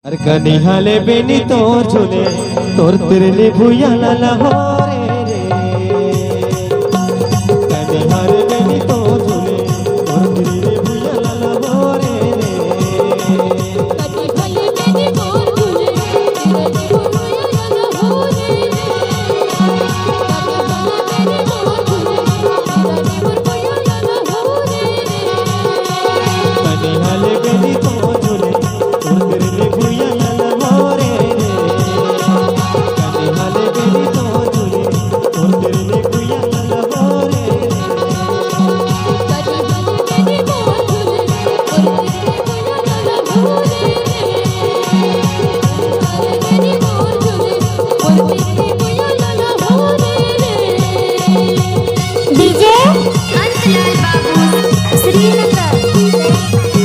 अरे कनिहाले बेनी तोर झूले तोर तिरली भुया लाला हो रे कनिहाले बेनी तोर झूले तोर तिरली भुया लाला हो रे कनिहाले बेनी तोर झूले तिरली भुया लाला हो रे कनिहाले बेनी तोर झूले तिरली भुया लाला हो रे कनिहाले बेनी तोर झूले तोर तिरली भुया लाला हो रे कनिहाले बेनी तोर झूले तोर तिरली भुया लाला हो रे डीजे अंतलाल बाबू श्रीनगर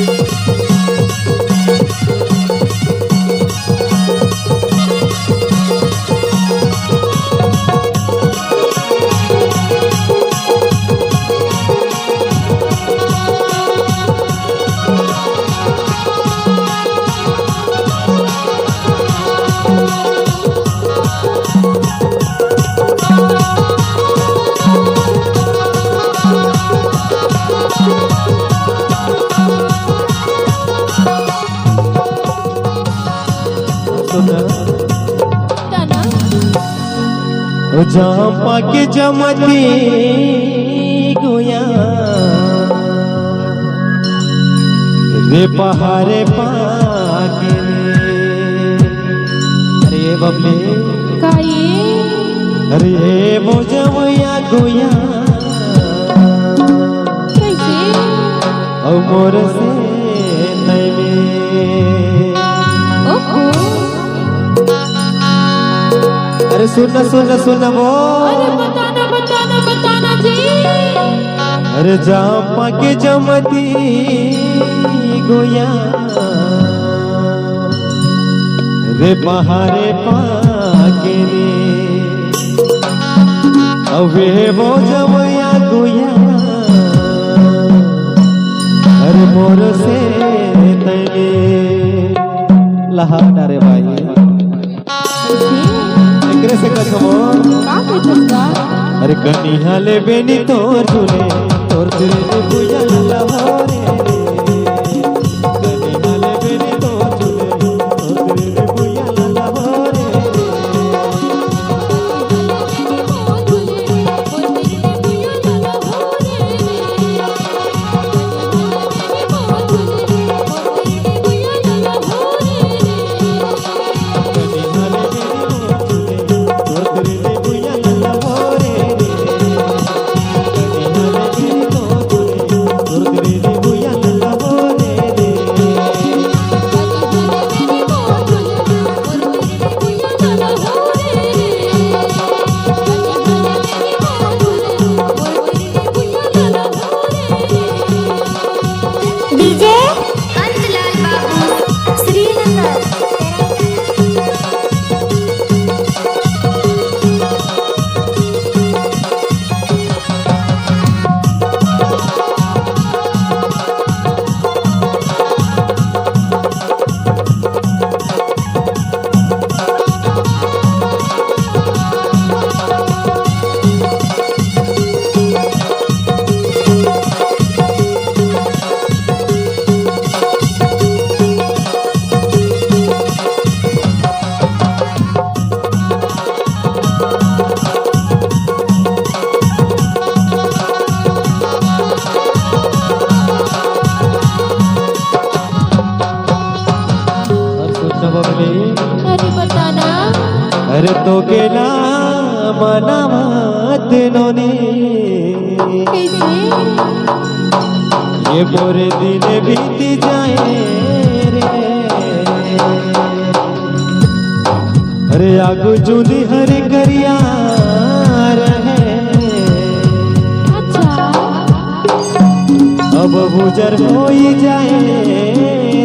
जहाँ के जमती गोया रे पहाड़े पाके अरे बबले काये अरे वो जमया गोया कैसे और मोर से तैमे ओहो अरे सुन वो अरे बताना जी अरे जहाँ के जमती गोया रे पहाड़े पाके रे अवे वो जमया गोया अरे मोर से तैने लहा डारे भाई एकरे से कसमो का कहता अरे कनिहाले बेनी तोर झूले तोर तिरली भुया लाला हो रे कनिहाले बेनी तोर झूले तोर तिरली भुया लाला हो रे कनिहाले बेनी तोर तिरली भुया लाला हो रे कनिहाले बेनी तोर झूले तोर तिरली भुया लाला हो रे डीजे अंतलाल बाबू श्रीनगर और सुन बबले अरे बताना अरे तो गेला मनावा दिनों ने कैसे ये मोरे दिन बीत जाए रे अरे आगू जूदी हरे करिया रहे अच्छा अब गुजर हो ही जाए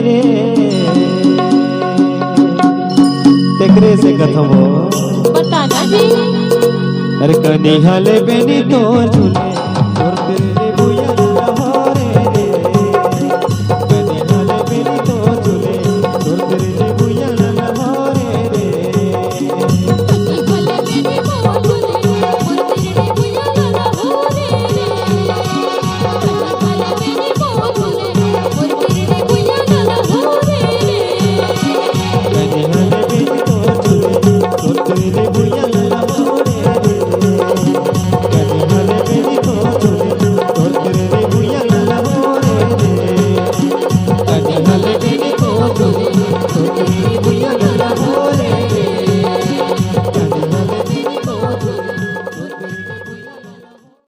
रे तेकरे से कथम बताना जी अरे कनिहाले बेनी तोर झूले तोर तिरली भुया लाला हो रे कनिहाले बेनी तोर झूले तोर तिरली भुया রে বুইয়া লালা মোরে রে কানি হালে বেনি তোর ঝুলে ধরতে রে বুইয়া লালা মোরে রে কানি হালে বেনি তোর ঝুলে